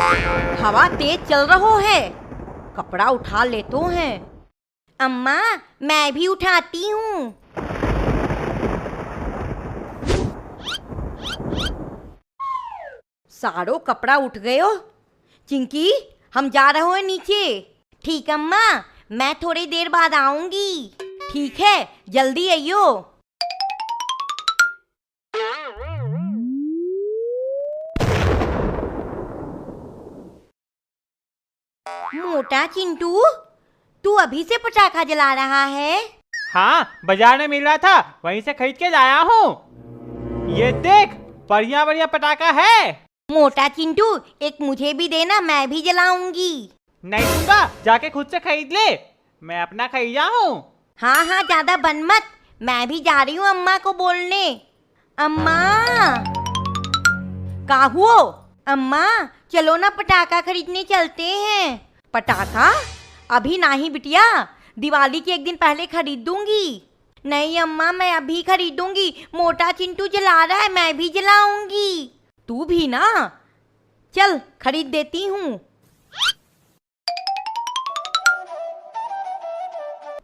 हवा तेज चल रहो है, कपड़ा उठा ले तो हैं। अम्मा मैं भी उठाती हूँ। सारो कपड़ा उठ गयो। चिंकी हम जा रहे हैं नीचे। ठीक अम्मा, मैं थोड़ी देर बाद आऊंगी। ठीक है, जल्दी आइयो। मोटा चिंटू, तू अभी से पटाखा जला रहा है? हाँ, बाजार में मिल रहा था, वहीं से खरीद के लाया हूँ। ये देख, बढ़िया बढ़िया पटाखा है। मोटा चिंटू, एक मुझे भी देना, मैं भी जलाऊंगी। नहीं दूंगा, जाके खुद से खरीद ले, मैं अपना खरीदा हूँ। हाँ हाँ, ज्यादा बन मत, मैं भी जा रही हूँ अम्मा को बोलने। अम्मा का हुआ? अम्मा चलो ना, पटाखा खरीदने चलते हैं। पटाखा? अभी नहीं बिटिया, दिवाली के एक दिन पहले खरीद दूंगी। नहीं अम्मा, मैं अभी खरीदूंगी। मोटा चिंटू जला रहा है, मैं भी जलाऊंगी। तू भी ना, चल खरीद देती हूँ।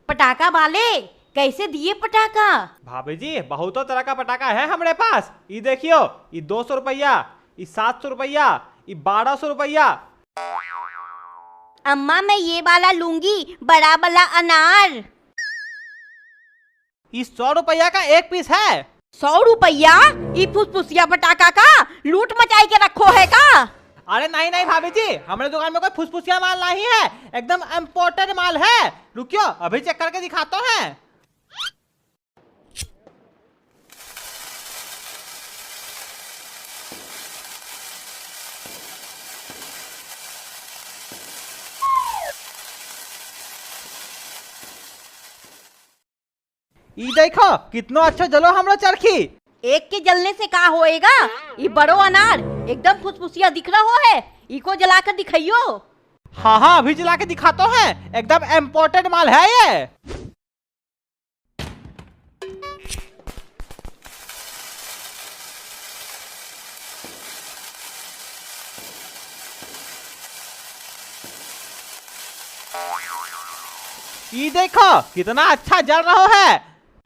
पटाखा वाले, कैसे दिए पटाखा? भाभी जी, बहुत तरह का पटाखा है हमारे पास। ये देखियो, ये 200 रुपया, ये 700 रुपया, ये 1200 रुपया। अम्मा मैं ये वाला लूंगी, बड़ा वाला अनार। ये 100 रुपया का एक पीस है। 100 रुपया? ये फुसफुसिया पटाखा का लूट मचाई के रखो है का? अरे नहीं नहीं भाभी जी, हमारे दुकान में कोई फुसफुसिया माल नहीं है, एकदम इम्पोर्टेड माल है। रुकियो, अभी चेक करके दिखाता हैं। ये देखो कितना अच्छा जलो हमरा चरखी। एक के जलने से का होएगा? ये बड़ो अनार एकदम फुसफुसिया दिख रहा है, इको जलाकर दिखाइयो। हाँ हाँ, अभी जला के दिखाता है, एकदम इम्पोर्टेड माल है ये। ये देखो कितना अच्छा जल रहा है।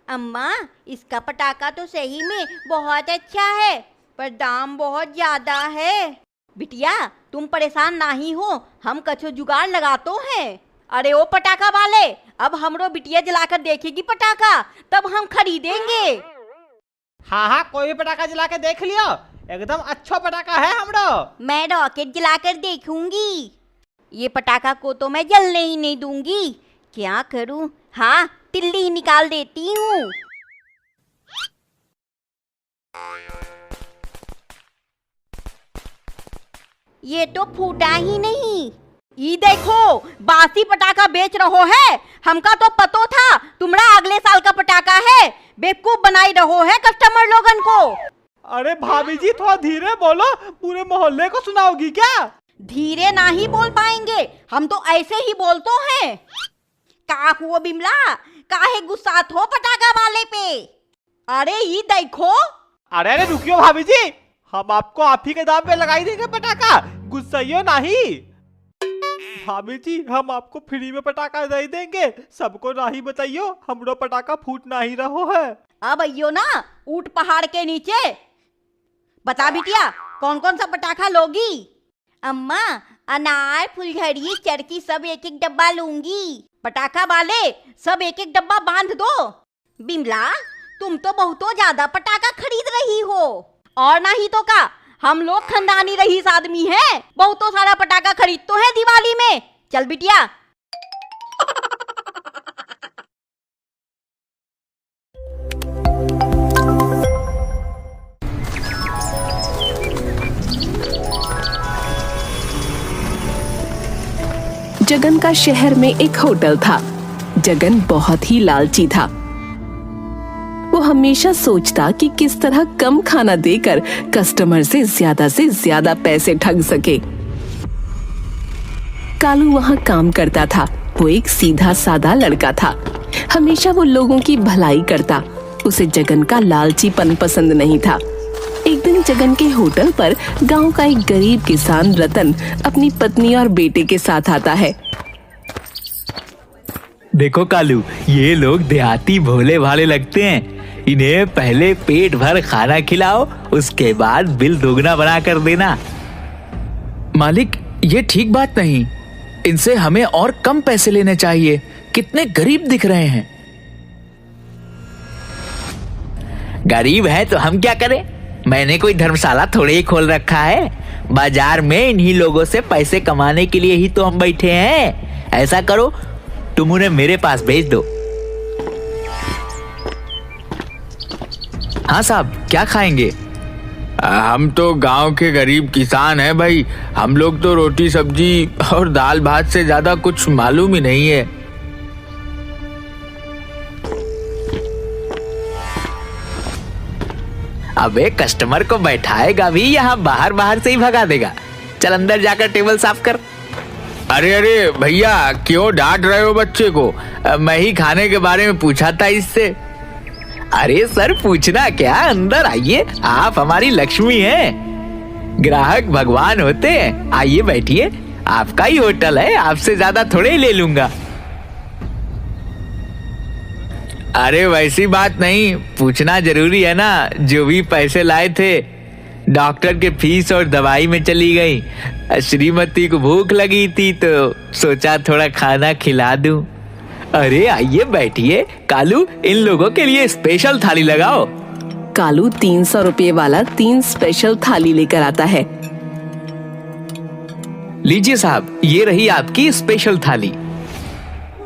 अम्मा इसका पटाखा तो सही में बहुत अच्छा है, पर दाम बहुत ज्यादा है। बिटिया तुम परेशान नहीं हो, हम कछो जुगाड़ लगातो हैं। अरे ओ पटाखा वाले, अब हमरो बिटिया जलाकर देखेगी पटाखा, तब हम खरीदेंगे। हाँ हाँ, कोई भी पटाखा जला के देख लियो, एकदम अच्छा पटाखा है हमरो। मैं रॉकेट जलाकर देखूंगी। ये पटाखा को तो मैं जलने ही नहीं दूंगी। क्या करूं? हाँ, तिल्ली ही निकाल देती हूँ। ये तो फूटा ही नहीं। ये देखो, बासी पटाखा बेच रहो है। हमका तो पतो था तुम्हारा अगले साल का पटाखा है। बेवकूफ बनाई रहो है कस्टमर लोगन को। अरे भाभी जी, थोड़ा धीरे बोलो, पूरे मोहल्ले को सुनाओगी क्या? धीरे नहीं बोल पाएंगे, हम तो ऐसे ही बोलते हैं। का हुआ बिमला, काहे गुस्सा हो पटाखा वाले पे? अरे ये देखो। अरे अरे रुकियो भाभी जी, हम आपको आप ही के दाम पे लगाई देंगे पटाखा, गुस्साइयो नहीं। भाभी जी, हम आपको फ्री में पटाखा दे देंगे, सबको नहीं बताइयो, हमरो पटाखा फूट नहीं रहो है। अब आइयो ना ऊंट पहाड़ के नीचे। बता बिटिया, कौन कौन सा पटाखा लोगी? अम्मा अनार, फुलझड़ी, चरखी सब एक एक डब्बा लूंगी। पटाखा वाले सब एक एक डब्बा बांध दो। बिमला तुम तो बहुत ज्यादा पटाखा खरीद रही हो। और नहीं तो का, हम लोग खानदानी रईस आदमी हैं, बहुत सारा पटाखा खरीद तो है दिवाली में। चल बिटिया। जगन का शहर में एक होटल था। जगन बहुत ही लालची था। वो हमेशा सोचता कि किस तरह कम खाना देकर कस्टमर से ज्यादा पैसे ठग सके। कालू वहाँ काम करता था। वो एक सीधा साधा लड़का था। हमेशा वो लोगों की भलाई करता। उसे जगन का लालचीपन पसंद नहीं था। एक दिन जगन के होटल पर गांव का एक गरीब किसान रतन अपनी पत्नी और बेटे के साथ आता है। देखो कालू, ये लोग देहाती भोले भाले लगते हैं। इन्हें पहले पेट भर खाना खिलाओ, उसके बाद बिल दोगुना बना कर देना। मालिक, ये ठीक बात नहीं। इनसे हमें और कम पैसे लेने चाहिए। कितने गरीब दिख रहे हैं। गरीब है तो हम क्या करें? मैंने कोई धर्मशाला थोड़े ही खोल रखा है। बाजार में इन्हीं लोगों से पैसे कमाने के लिए ही तो हम बैठे हैं। ऐसा करो, तुम उन्हें मेरे पास भेज दो। हाँ साहब, क्या खाएंगे? हम तो गांव के गरीब किसान हैं भाई। हम लोग तो रोटी सब्जी और दाल भात से ज्यादा कुछ मालूम ही नहीं है। अबे कस्टमर को बैठाएगा भी यहाँ बाहर बाहर से ही भगा देगा। चल अंदर जाकर टेबल साफ कर। अरे अरे भैया, क्यों डांट रहे हो बच्चे को? मैं ही खाने के बारे में पूछा था इससे। अरे सर, पूछना क्या, अंदर आइए। आप हमारी लक्ष्मी हैं। ग्राहक भगवान होते हैं। आइए बैठिए, आपका ही होटल है, आपसे ज्यादा थोड़े ही ले लूंगा। अरे वैसी बात नहीं, पूछना जरूरी है ना। जो भी पैसे लाए थे डॉक्टर के फीस और दवाई में चली गई। श्रीमती को भूख लगी थी तो सोचा थोड़ा खाना खिला दूं। अरे आइए बैठिए। कालू, इन लोगों के लिए स्पेशल थाली लगाओ। कालू 300 रुपये वाला 3 स्पेशल थाली लेकर आता है। लीजिए साहब, ये रही आपकी स्पेशल थाली।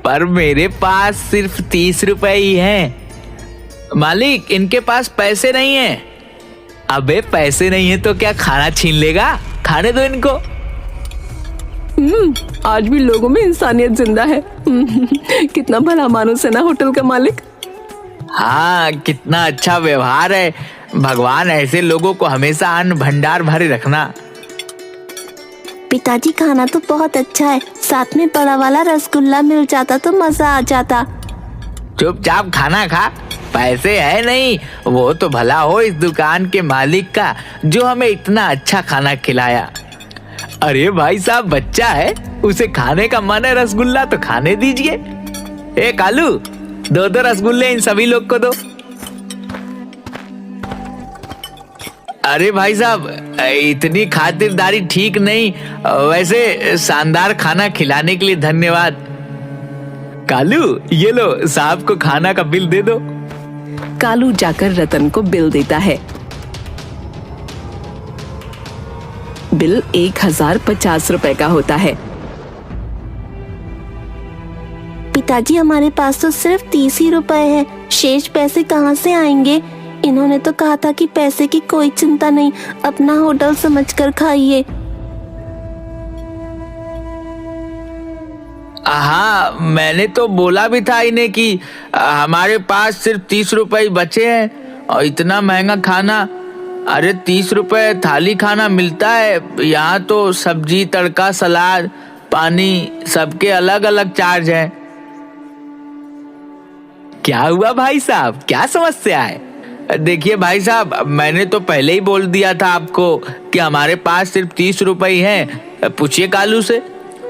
पर मेरे पास सिर्फ 30 रुपए ही हैं। मालिक, इनके पास पैसे नहीं है। अबे पैसे नहीं है तो क्या खाना छीन लेगा? खाने दो इनको। आज भी लोगों में इंसानियत जिंदा है। कितना भला मानुस है ना होटल का मालिक। हाँ, कितना अच्छा व्यवहार है। भगवान ऐसे लोगों को हमेशा अन्न भंडार भरे रखना। पिताजी, खाना तो बहुत अच्छा है। साथ में बड़ा वाला रसगुल्ला मिल जाता तो मजा आ जाता। चुपचाप खाना खा। पैसे है नहीं, वो तो भला हो इस दुकान के मालिक का जो हमें इतना अच्छा खाना खिलाया। अरे भाई साहब, बच्चा है, उसे खाने का मन है रसगुल्ला तो खाने दीजिए। ए कालू, 2 रसगुल्ले इन सभी लोग को दो। अरे भाई साहब, इतनी खातिरदारी ठीक नहीं। वैसे शानदार खाना खिलाने के लिए धन्यवाद। कालू, ये लो, साहब को खाना का बिल दे दो। कालू जाकर रतन को बिल देता है। बिल 1050 रुपए का होता है। पिताजी, हमारे पास तो सिर्फ 30 ही रुपए है। शेष पैसे कहाँ से आएंगे? इन्होंने तो कहा था कि पैसे की कोई चिंता नहीं, अपना होटल समझकर खाइए। हाँ, मैंने तो बोला भी था इन्हें कि हमारे पास सिर्फ 30 रुपए बचे हैं और इतना महंगा खाना। अरे 30 रुपए थाली खाना मिलता है। यहाँ तो सब्जी, तड़का, सलाद, पानी सबके अलग अलग चार्ज है। क्या हुआ भाई साहब, क्या समस्या है? देखिए भाई साहब, मैंने तो पहले ही बोल दिया था आपको कि हमारे पास सिर्फ 30 रुपए ही हैं। पूछिए कालू से।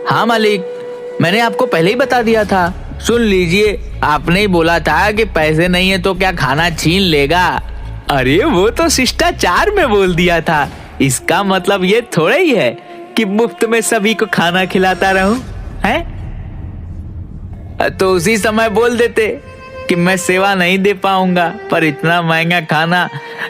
हाँ मालिक, मैंने आपको पहले ही बता दिया था। सुन लीजिए, आपने ही बोला था कि पैसे नहीं है तो क्या खाना छीन लेगा। अरे वो तो शिष्टाचार में बोल दिया था। इसका मतलब ये थोड़ा ही है कि मुफ्त में सभी को खाना खिलाता रहूं, हैं? तो उसी समय बोल देते कि मैं सेवा नहीं दे पाऊंगा। पर इतना महंगा खाना,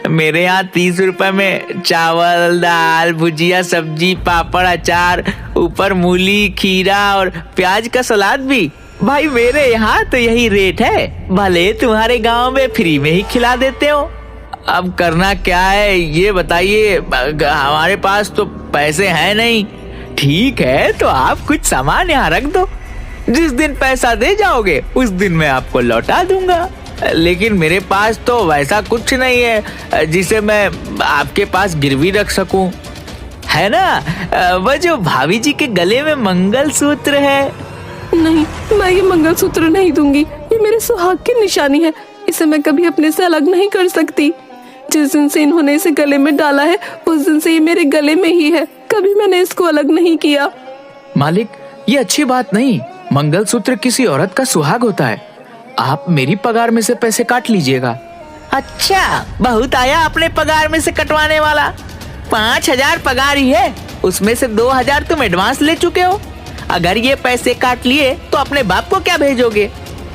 मेरे यहाँ 30 रुपए में चावल, दाल, भुजिया, सब्जी, पापड़, अचार, ऊपर मूली, खीरा और प्याज का सलाद भी। भाई मेरे यहाँ तो यही रेट है, भले तुम्हारे गांव में फ्री में ही खिला देते हो। अब करना क्या है ये बताइए। हमारे पास तो पैसे हैं नहीं। ठीक है, तो आप कुछ सामान यहाँ रख दो। जिस दिन पैसा दे जाओगे उस दिन मैं आपको लौटा दूंगा। लेकिन मेरे पास तो वैसा कुछ नहीं है जिसे मैं आपके पास गिरवी रख सकूं। है ना वो जो भाभी जी के गले में मंगलसूत्र है? नहीं, मैं ये मंगलसूत्र नहीं दूंगी। ये मेरे सुहाग की निशानी है। इसे मैं कभी अपने से अलग नहीं कर सकती। जिस दिन से इन्होंने इसे गले में डाला है उस दिन से ये मेरे गले में ही है, कभी मैंने इसको अलग नहीं किया। मालिक, ये अच्छी बात नहीं। मंगलसूत्र किसी औरत का सुहाग होता है। आप मेरी पगार में से पैसे काट लीजिएगा। अच्छा, बहुत आया अपने पगार में से कटवाने वाला। 5,000 पगार ही है, उसमें से 2,000 तुम एडवांस ले चुके हो। अगर ये पैसे काट लिए तो अपने बाप को क्या भेजोगे?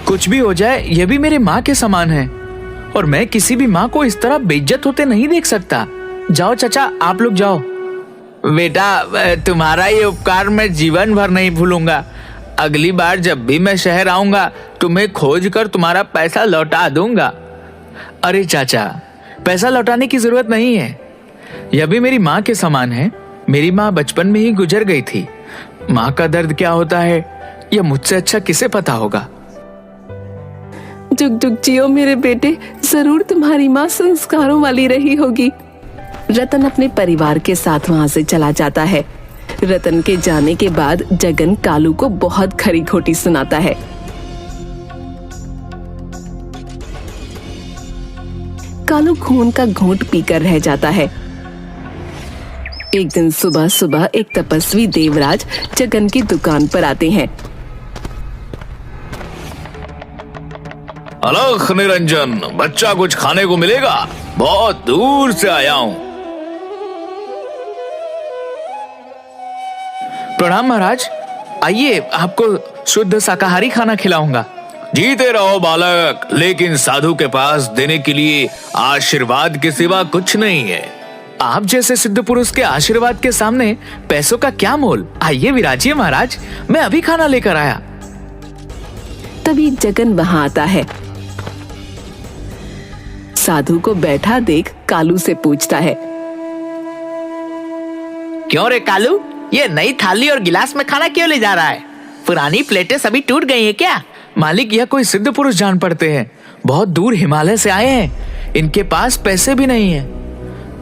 कुछ भी हो जाए, ये भी मेरी माँ के समान है और मैं किसी भी माँ को इस तरह बेइज्जत होते नहीं देख सकता। जाओ चाचा, आप लोग जाओ। बेटा, तुम्हारा ये उपकार मैं जीवन भर नहीं भूलूंगा। अगली बार जब भी मैं शहर आऊंगा तुम्हें खोज कर तुम्हारा पैसा लौटा दूंगा। अरे चाचा, पैसा लौटाने की जरूरत नहीं है। यह भी मेरी माँ के समान है। मेरी माँ बचपन में ही गुजर गई थी। माँ का दर्द क्या होता है यह मुझसे अच्छा किसे पता होगा। जुग जुग जियो मेरे बेटे, जरूर तुम्हारी माँ संस्कारों वाली रही होगी। रतन अपने परिवार के साथ वहां से चला जाता है। रतन के जाने के बाद जगन कालू को बहुत खरी खोटी सुनाता है। कालू खून का घूंट पीकर रह जाता है। एक दिन सुबह सुबह एक तपस्वी देवराज जगन की दुकान पर आते हैं। अलख निरंजन, बच्चा कुछ खाने को मिलेगा? बहुत दूर से आया हूँ। प्रणाम महाराज, आइए आपको शुद्ध शाकाहारी खाना खिलाऊंगा। जीते रहो बालक, लेकिन साधु के पास देने के लिए आशीर्वाद के सिवा कुछ नहीं है। आप जैसे सिद्ध पुरुष के आशीर्वाद के सामने पैसों का क्या मोल। आइए विराजिए महाराज, मैं अभी खाना लेकर आया। तभी जगन वहां आता है। साधु को बैठा देख कालू से पूछता है, क्यों रे कालू, ये नई थाली और गिलास में खाना क्यों ले जा रहा है? पुरानी प्लेटें सभी टूट गई हैं क्या? मालिक, यह कोई सिद्ध पुरुष जान पड़ते हैं। बहुत दूर हिमालय से आए हैं। इनके पास पैसे भी नहीं है।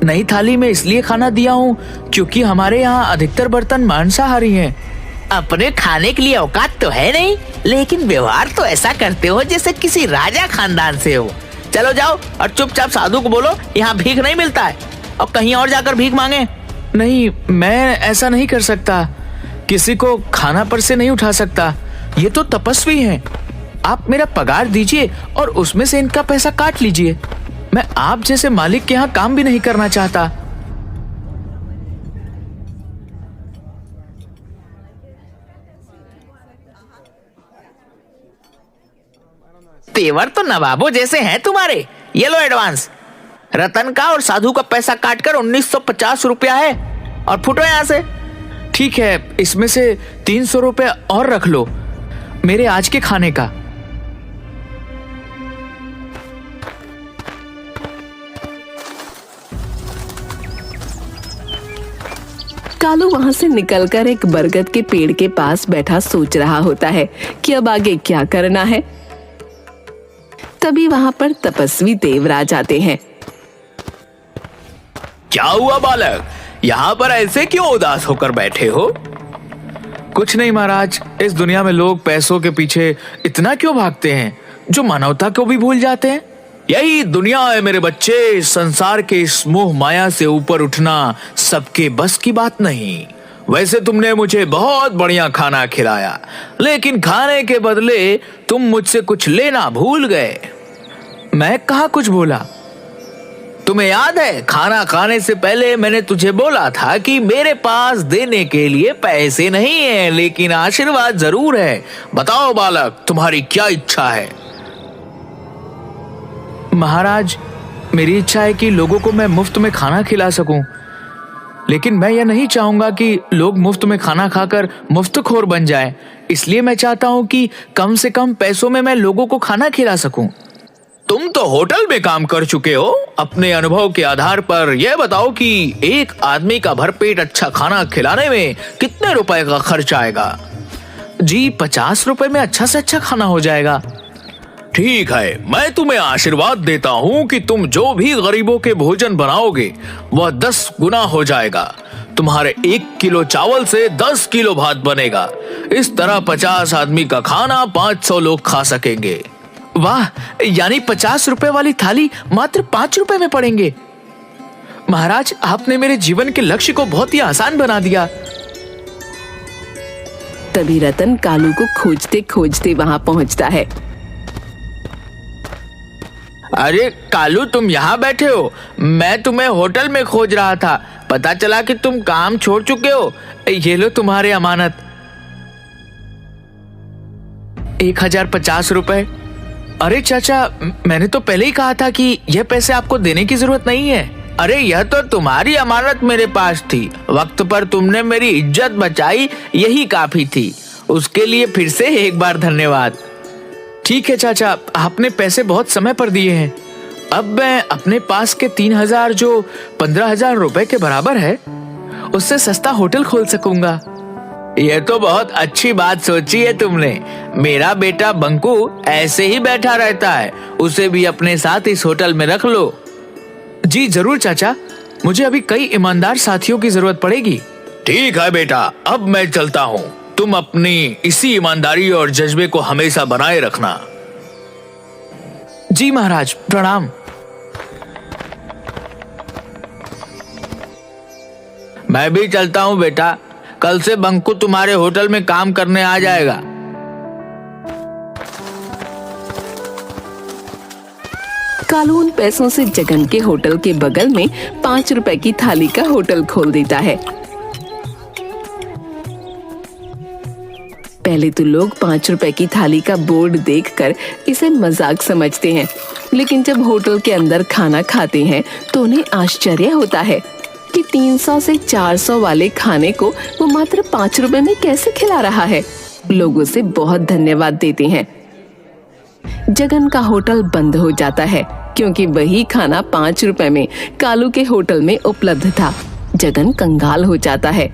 नई थाली में इसलिए खाना दिया हूँ क्योंकि हमारे यहाँ अधिकतर बर्तन मांसाहारी हैं। अपने खाने के लिए औकात तो है नहीं, लेकिन व्यवहार तो ऐसा करते हो जैसे किसी राजा खानदान से हो। चलो जाओ और चुपचाप साधु को बोलो यहाँ भीख नहीं मिलता है और कहीं और जाकर भीख मांगे। नहीं, मैं ऐसा नहीं कर सकता। किसी को खाना पर से नहीं उठा सकता। ये तो तपस्वी हैं। आप मेरा पगार दीजिए और उसमें से इनका पैसा काट लीजिए। मैं आप जैसे मालिक के यहाँ काम भी नहीं करना चाहता। तेवर तो नवाबों जैसे हैं तुम्हारे। ये लो एडवांस। रतन का और साधु का पैसा काटकर 1950 रुपया है और फुटो यहाँ से। ठीक है, इसमें से 300 रुपए और रख लो मेरे आज के खाने का। कालू वहां से निकलकर एक बरगद के पेड़ के पास बैठा सोच रहा होता है कि अब आगे क्या करना है। तभी वहां पर तपस्वी देवराज आते हैं। क्या हुआ बालक, यहाँ पर ऐसे क्यों उदास होकर बैठे हो? कुछ नहीं महाराज, इस दुनिया में लोग पैसों के पीछे इतना क्यों भागते हैं जो मानवता को भी भूल जाते हैं। यही दुनिया है मेरे बच्चे। संसार के इस मोह माया से ऊपर उठना सबके बस की बात नहीं। वैसे तुमने मुझे बहुत बढ़िया खाना खिलाया, लेकिन खाने के बदले तुम मुझसे कुछ लेना भूल गए। मैं कहाँ कुछ बोला? तुम्हें याद है, खाना खाने से पहले मैंने तुझे बोला था कि मेरे पास देने के लिए पैसे नहीं है, लेकिन आशीर्वाद जरूर है। बताओ बालक, तुम्हारी क्या इच्छा है? महाराज, मेरी इच्छा है कि लोगों को मैं मुफ्त में खाना खिला सकूं, लेकिन मैं यह नहीं चाहूंगा कि लोग मुफ्त में खाना खाकर मुफ्तखोर बन जाएं। इसलिए मैं चाहता हूं कि कम से कम पैसों में मैं लोगों को खाना खिला सकूं। तुम तो होटल में काम कर चुके हो। अपने अनुभव के आधार पर यह बताओ कि एक आदमी का भरपेट अच्छा खाना खिलाने में कितने रुपए का खर्च आएगा? जी, 50 रुपए में अच्छा से अच्छा खाना हो जाएगा। ठीक है, मैं तुम्हें आशीर्वाद देता हूँ कि तुम जो भी गरीबों के भोजन बनाओगे वह 10 गुना हो जाएगा। तुम्हारे 1 किलो चावल से 10 किलो भात बनेगा। इस तरह 50 आदमी का खाना 500 लोग खा सकेंगे। वाह, यानी 50 रुपए वाली थाली मात्र 5 रुपए में पड़ेंगे। महाराज, आपने मेरे जीवन के लक्ष्य को बहुत ही आसान बना दिया। तभी रतन कालू को खोजते खोजते वहां पहुंचता है। अरे कालू, तुम यहाँ बैठे हो? मैं तुम्हें होटल में खोज रहा था। पता चला कि तुम काम छोड़ चुके हो। ये लो तुम्हारे अमानत। 1050 रुपए। अरे चाचा, मैंने तो पहले ही कहा था कि यह पैसे आपको देने की जरूरत नहीं है। अरे यह तो तुम्हारी अमानत मेरे पास थी। वक्त पर तुमने मेरी इज्जत बचाई, यही काफी थी। उसके लिए फिर से एक बार धन्यवाद। ठीक है चाचा, आपने पैसे बहुत समय पर दिए हैं। अब मैं अपने पास के 3000 जो 15,000 रुपए के बराबर है, उससे सस्ता होटल खोल सकूंगा। यह तो बहुत अच्छी बात सोची है तुमने। मेरा बेटा बंकू ऐसे ही बैठा रहता है, उसे भी अपने साथ इस होटल में रख लो। जी जरूर चाचा, मुझे अभी कई ईमानदार साथियों की जरूरत पड़ेगी। ठीक है बेटा, अब मैं चलता हूँ। तुम अपनी इसी ईमानदारी और जज्बे को हमेशा बनाए रखना। जी महाराज, प्रणाम। मैं भी चलता हूँ बेटा। कल से बंकू तुम्हारे होटल में काम करने आ जाएगा। कालू उन पैसों से जगन के होटल के बगल में 5 रुपए की थाली का होटल खोल देता है। पहले तो लोग 5 रुपए की थाली का बोर्ड देखकर इसे मजाक समझते हैं, लेकिन जब होटल के अंदर खाना खाते हैं तो उन्हें आश्चर्य होता है कि 300 से 400 वाले खाने को वो मात्र 5 रुपए में कैसे खिला रहा है। लोग उसे बहुत धन्यवाद देते हैं। जगन का होटल बंद हो जाता है क्योंकि वही खाना 5 रुपए में कालू के होटल में उपलब्ध था। जगन कंगाल हो जाता है।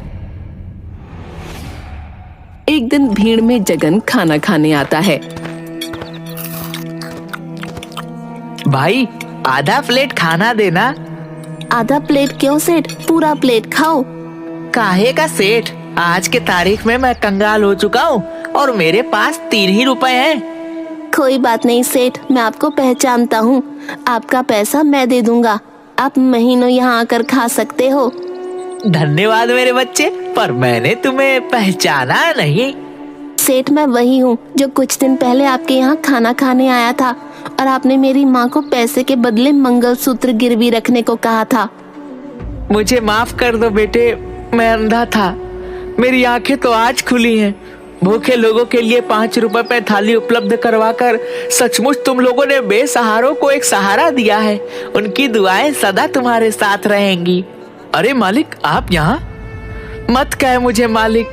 एक दिन भीड़ में जगन खाना खाने आता है। भाई, आधा प्लेट खाना देना। आधा प्लेट क्यों सेठ, पूरा प्लेट खाओ। काहे का सेठ, आज के तारीख में मैं कंगाल हो चुका हूँ और मेरे पास 3 ही रुपए हैं। कोई बात नहीं सेठ, मैं आपको पहचानता हूँ। आपका पैसा मैं दे दूंगा। आप महीनों यहाँ आकर खा सकते हो। धन्यवाद मेरे बच्चे, पर मैंने तुम्हें पहचाना नहीं। सेठ, मैं वही हूँ जो कुछ दिन पहले आपके यहाँ खाना खाने आया था और आपने मेरी माँ को पैसे के बदले मंगलसूत्र गिरवी रखने को कहा था। मुझे माफ कर दो बेटे, मैं अंधा था। मेरी आंखें तो आज खुली हैं। भूखे लोगों के लिए 5 रुपए पे थाली उपलब्ध करवाकर सचमुच तुम लोगों ने बेसहारों को एक सहारा दिया है। उनकी दुआएं सदा तुम्हारे साथ रहेंगी। अरे मालिक, आप यहाँ? मत कहे मुझे मालिक,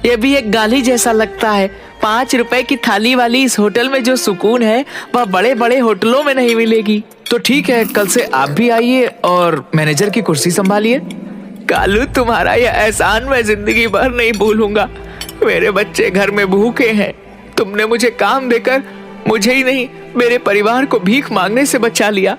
ये भी एक गाली जैसा लगता है। 5 रुपए की थाली वाली इस होटल में जो सुकून है वह बड़े बड़े होटलों में नहीं मिलेगी। तो ठीक है, कल से आप भी आइए और मैनेजर की कुर्सी संभालिए। कालू, तुम्हारा यह एहसान मैं जिंदगी भर नहीं भूलूंगा। मेरे बच्चे घर में भूखे हैं। तुमने मुझे काम देकर मुझे ही नहीं, मेरे परिवार को भीख मांगने से बचा लिया।